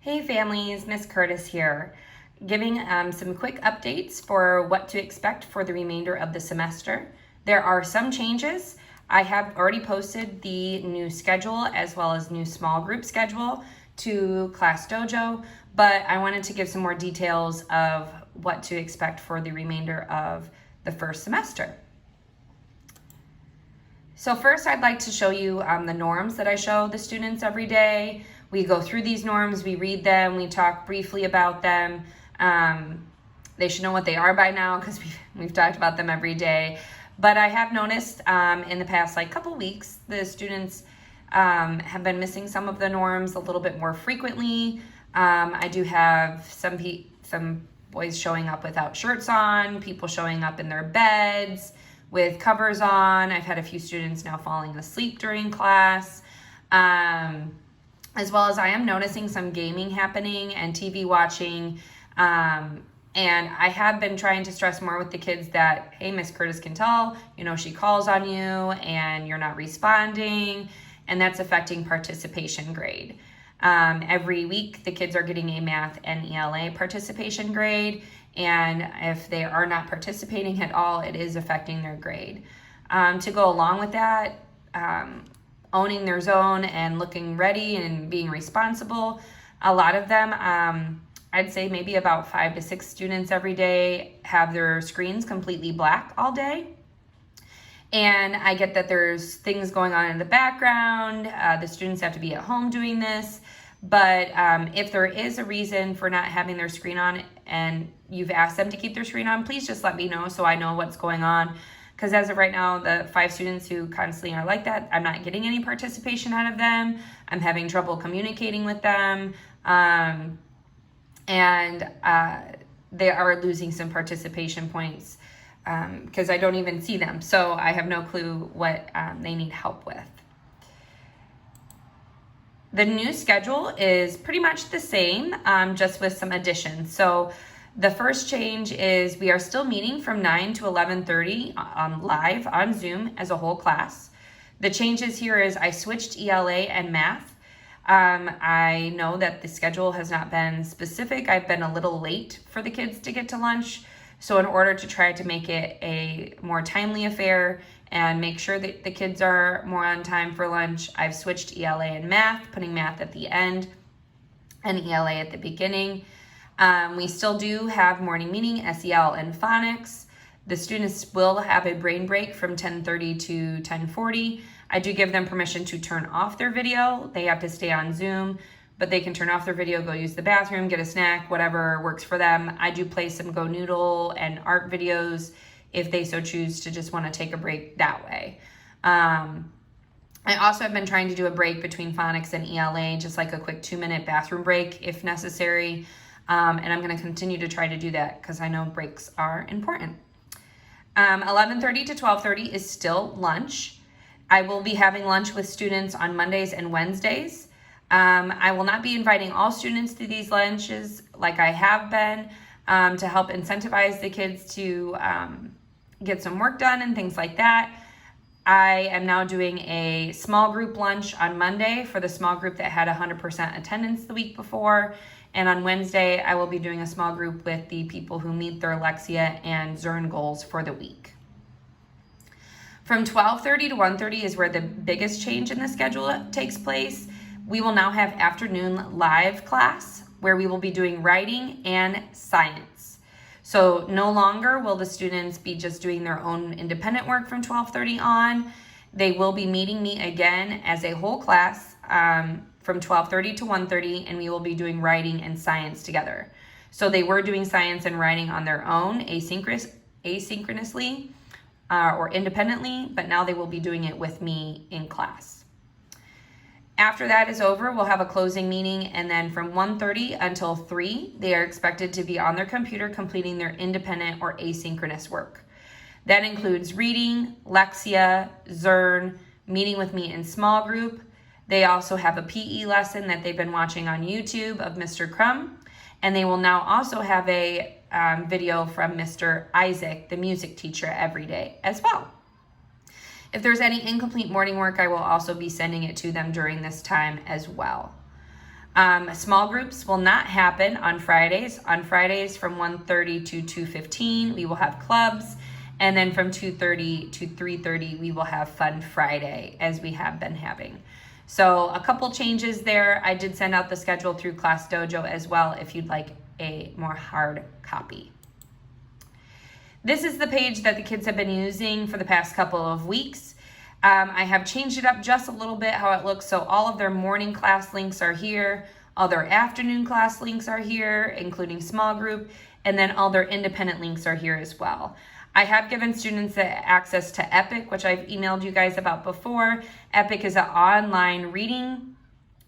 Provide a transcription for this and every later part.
Hey families, Miss Curtis here, giving some quick updates for what to expect for the remainder of the semester. There are some changes. I have already posted the new schedule as well as new small group schedule to Class Dojo, but I wanted to give some more details of what to expect for the remainder of the first semester. So first I'd like to show you the norms that I show the students every day. We go through these norms, we read them, we talk briefly about them. They should know what they are by now because we've talked about them every day. But I have noticed in the past couple weeks, the students have been missing some of the norms a little bit more frequently. I do have some boys showing up without shirts on, people showing up in their beds with covers on. I've had a few students now falling asleep during class. As well as I am noticing some gaming happening and TV watching. And I have been trying to stress more with the kids that, hey, Miss Curtis can tell, she calls on you and you're not responding, and that's affecting participation grade. Every week, the kids are getting a math and ELA participation grade, and if they are not participating at all, it is affecting their grade. To go along with that, owning their zone and looking ready and being responsible. A lot of them, I'd say maybe about 5 to 6 students every day have their screens completely black all day. And I get that there's things going on in the background. The students have to be at home doing this. But if there is a reason for not having their screen on and you've asked them to keep their screen on, please just let me know so I know what's going on. Because as of right now, the 5 students who constantly are like that, I'm not getting any participation out of them. I'm having trouble communicating with them. And they are losing some participation points because I don't even see them. So I have no clue what they need help with. The new schedule is pretty much the same, just with some additions. So the first change is we are still meeting from 9 to 11:30 live on Zoom as a whole class. The changes here is I switched ELA and math. I know that the schedule has not been specific. I've been a little late for the kids to get to lunch. So in order to try to make it a more timely affair and make sure that the kids are more on time for lunch, I've switched ELA and math, putting math at the end and ELA at the beginning. We still do have morning meeting, SEL, and phonics. The students will have a brain break from 10:30 to 10:40. I do give them permission to turn off their video. They have to stay on Zoom, but they can turn off their video, go use the bathroom, get a snack, whatever works for them. I do play some Go Noodle and art videos if they so choose to just want to take a break that way. I also have been trying to do a break between phonics and ELA, just like a quick 2-minute bathroom break if necessary. And I'm going to continue to try to do that because I know breaks are important. 11:30 to 12:30 is still lunch. I will be having lunch with students on Mondays and Wednesdays. I will not be inviting all students to these lunches like I have been to help incentivize the kids to get some work done and things like that. I am now doing a small group lunch on Monday for the small group that had 100% attendance the week before. And on Wednesday, I will be doing a small group with the people who meet their Lexia and Zern goals for the week. From 12:30 to 1:30 is where the biggest change in the schedule takes place. We will now have afternoon live class where we will be doing writing and science. So no longer will the students be just doing their own independent work from 12:30 on. They will be meeting me again as a whole class from 12:30 to 1:30, and we will be doing writing and science together. So they were doing science and writing on their own asynchronously or independently, but now they will be doing it with me in class. After that is over, we'll have a closing meeting, and then from 1:30 until 3, they are expected to be on their computer completing their independent or asynchronous work. That includes reading, Lexia, Zern, meeting with me in small group. They also have a PE lesson that they've been watching on YouTube of Mr. Crum, and they will now also have a video from Mr. Isaac, the music teacher, every day as well. If there's any incomplete morning work, I will also be sending it to them during this time as well. Small groups will not happen on Fridays. On Fridays from 1:30 to 2:15, we will have clubs. And then from 2:30 to 3:30, we will have Fun Friday, as we have been having. So a couple changes there. I did send out the schedule through Class Dojo as well if you'd like a more hard copy. This is the page that the kids have been using for the past couple of weeks. I have changed it up just a little bit how it looks. So all of their morning class links are here. All their afternoon class links are here, including small group. And then all their independent links are here as well. I have given students access to Epic, which I've emailed you guys about before. Epic is an online reading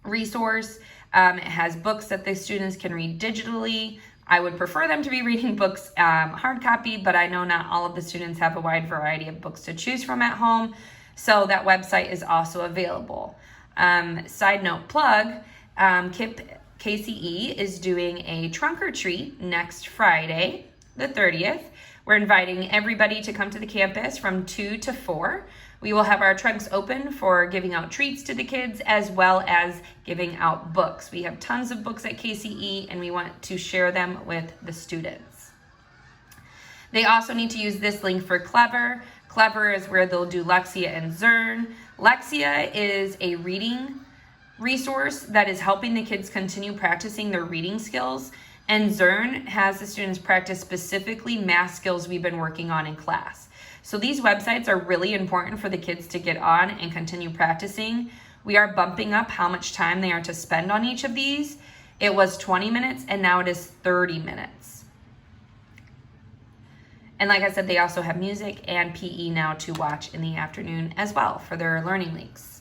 resource. It has books that the students can read digitally. I would prefer them to be reading books hard copy, but I know not all of the students have a wide variety of books to choose from at home. So that website is also available. Side note plug, KIPP KCE is doing a trunk or treat next Friday, the 30th. We're inviting everybody to come to the campus from 2 to 4. We will have our trunks open for giving out treats to the kids as well as giving out books. We have tons of books at KCE and we want to share them with the students. They also need to use this link for Clever. Clever is where they'll do Lexia and Zearn. Lexia is a reading resource that is helping the kids continue practicing their reading skills. And Zearn has the students practice specifically math skills we've been working on in class. So these websites are really important for the kids to get on and continue practicing. We are bumping up how much time they are to spend on each of these. It was 20 minutes and now it is 30 minutes. And like I said, they also have music and PE now to watch in the afternoon as well for their learning links.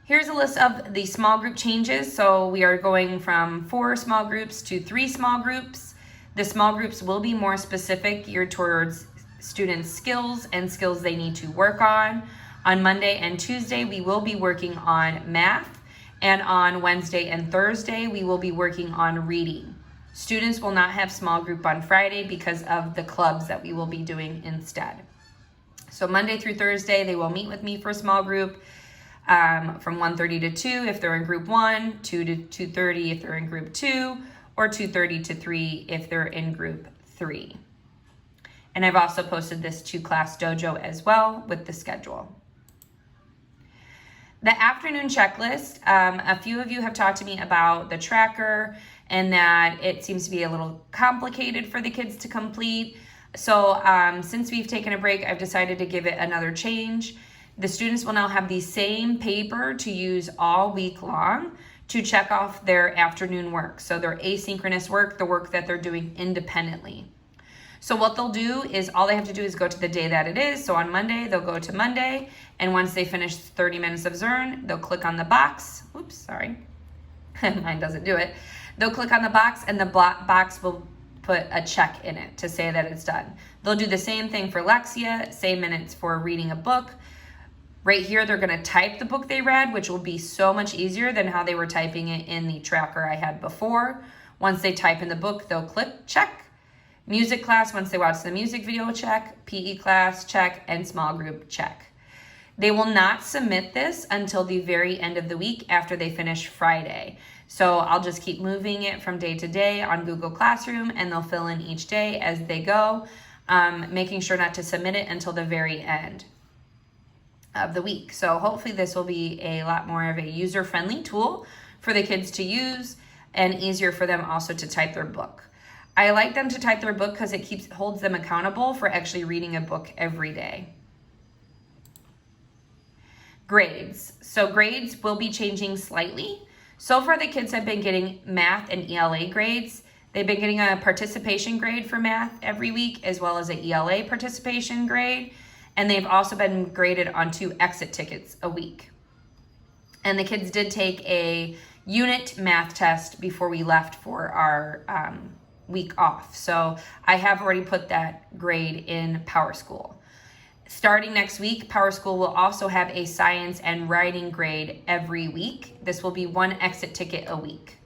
Here's a list of the small group changes. So we are going from 4 small groups to 3 small groups. The small groups will be more specific, geared towards students' skills and skills they need to work on. On Monday and Tuesday, we will be working on math. And on Wednesday and Thursday, we will be working on reading. Students will not have small group on Friday because of the clubs that we will be doing instead. So Monday through Thursday, they will meet with me for small group. From 1:30 to 2 if they're in group 1, 2 to 2:30 if they're in group 2, or 2:30 to 3 if they're in group 3. And I've also posted this to Class Dojo as well with the schedule. The afternoon checklist, a few of you have talked to me about the tracker and that it seems to be a little complicated for the kids to complete. So since we've taken a break, I've decided to give it another change. The students will now have the same paper to use all week long to check off their afternoon work. So their asynchronous work, the work that they're doing independently. So what they'll do is all they have to do is go to the day that it is. So on Monday, they'll go to Monday. And once they finish 30 minutes of Zearn, they'll click on the box. Oops, sorry. Mine doesn't do it. They'll click on the box and the box will put a check in it to say that it's done. They'll do the same thing for Lexia, same minutes for reading a book. Right here, they're going to type the book they read, which will be so much easier than how they were typing it in the tracker I had before. Once they type in the book, they'll click check. Music class, once they watch the music video, check. PE class, check. And small group, check. They will not submit this until the very end of the week after they finish Friday. So I'll just keep moving it from day to day on Google Classroom, and they'll fill in each day as they go, making sure not to submit it until the very end of the week. So hopefully this will be a lot more of a user-friendly tool for the kids to use and easier for them also to type their book. I like them to type their book because it holds them accountable for actually reading a book every day. Grades. So grades will be changing slightly. So far the kids have been getting math and ELA grades. They've been getting a participation grade for math every week as well as an ELA participation grade. And they've also been graded on 2 exit tickets a week. And the kids did take a unit math test before we left for our week off. So I have already put that grade in PowerSchool. Starting next week, PowerSchool will also have a science and writing grade every week. This will be 1 exit ticket a week.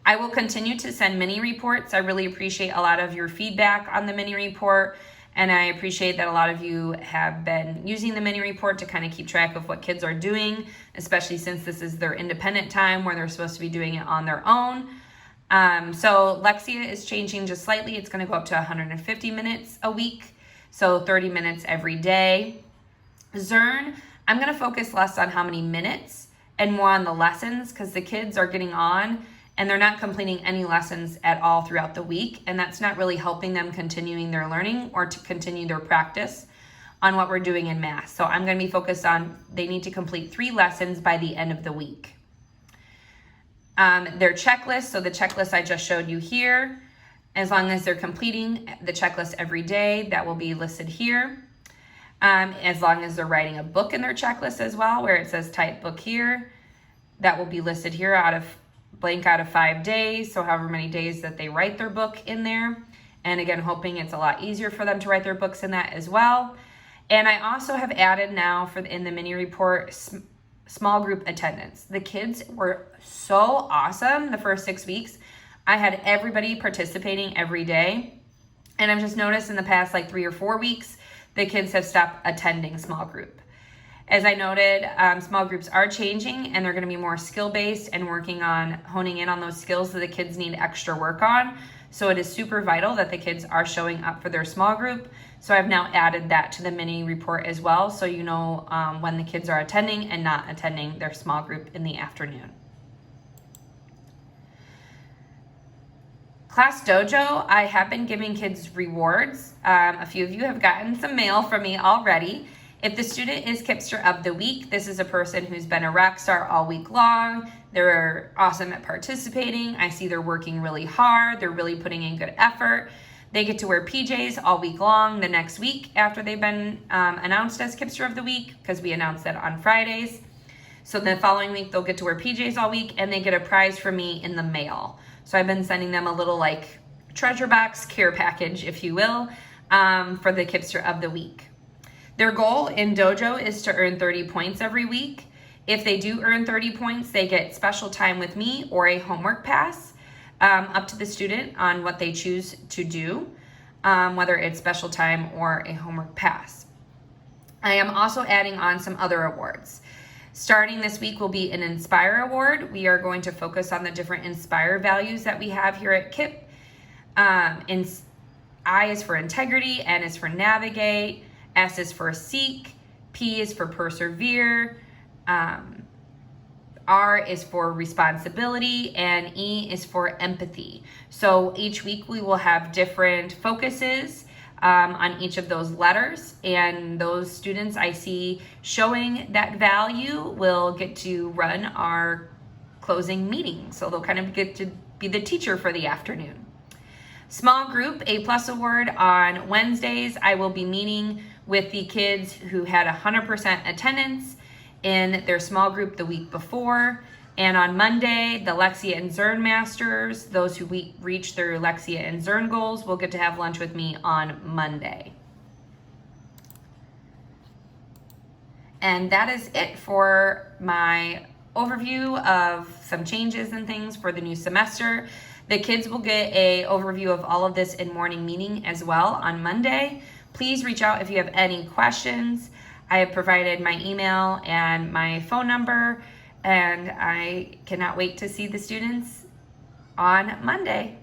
I will continue to send mini reports. I really appreciate a lot of your feedback on the mini report. And I appreciate that a lot of you have been using the mini report to kind of keep track of what kids are doing, especially since this is their independent time where they're supposed to be doing it on their own. So Lexia is changing just slightly. It's going to go up to 150 minutes a week, so 30 minutes every day. Zern, I'm going to focus less on how many minutes and more on the lessons, because the kids are getting on and they're not completing any lessons at all throughout the week, and that's not really helping them continuing their learning or to continue their practice on what we're doing in math. So I'm going to be focused on they need to complete 3 lessons by the end of the week. Their checklist, so the checklist I just showed you here, as long as they're completing the checklist every day, that will be listed here. As long as they're writing a book in their checklist as well, where it says type book here, that will be listed here blank out of 5 days, so however many days that they write their book in there. And again, hoping it's a lot easier for them to write their books in that as well. And I also have added now in the mini report, small group attendance. The kids were so awesome the first 6 weeks. I had everybody participating every day. And I've just noticed in the past 3 or 4 weeks, the kids have stopped attending small group. As I noted, small groups are changing and they're going to be more skill-based and working on honing in on those skills that the kids need extra work on. So it is super vital that the kids are showing up for their small group. So I've now added that to the mini report as well, so you know when the kids are attending and not attending their small group in the afternoon. Class Dojo, I have been giving kids rewards. A few of you have gotten some mail from me already. If the student is Kipster of the Week, this is a person who's been a rock star all week long. They're awesome at participating. I see they're working really hard. They're really putting in good effort. They get to wear PJs all week long the next week after they've been announced as Kipster of the Week, because we announce that on Fridays. So the following week, they'll get to wear PJs all week, and they get a prize from me in the mail. So I've been sending them a little treasure box care package, if you will, for the Kipster of the Week. Their goal in Dojo is to earn 30 points every week. If they do earn 30 points, they get special time with me or a homework pass, up to the student on what they choose to do, whether it's special time or a homework pass. I am also adding on some other awards. Starting this week will be an Inspire Award. We are going to focus on the different Inspire values that we have here at KIPP. I is for integrity, N is for navigate, S is for seek, P is for persevere, R is for responsibility, and E is for empathy. So each week we will have different focuses on each of those letters, and those students I see showing that value will get to run our closing meeting. So they'll kind of get to be the teacher for the afternoon. Small group A+ award on Wednesdays. I will be meeting with the kids who had 100% attendance in their small group the week before. And on Monday, the Lexia and Zern masters, those who reach their Lexia and Zern goals, will get to have lunch with me on Monday. And that is it for my overview of some changes and things for the new semester. The kids will get an overview of all of this in morning meeting as well on Monday. Please reach out if you have any questions. I have provided my email and my phone number, and I cannot wait to see the students on Monday.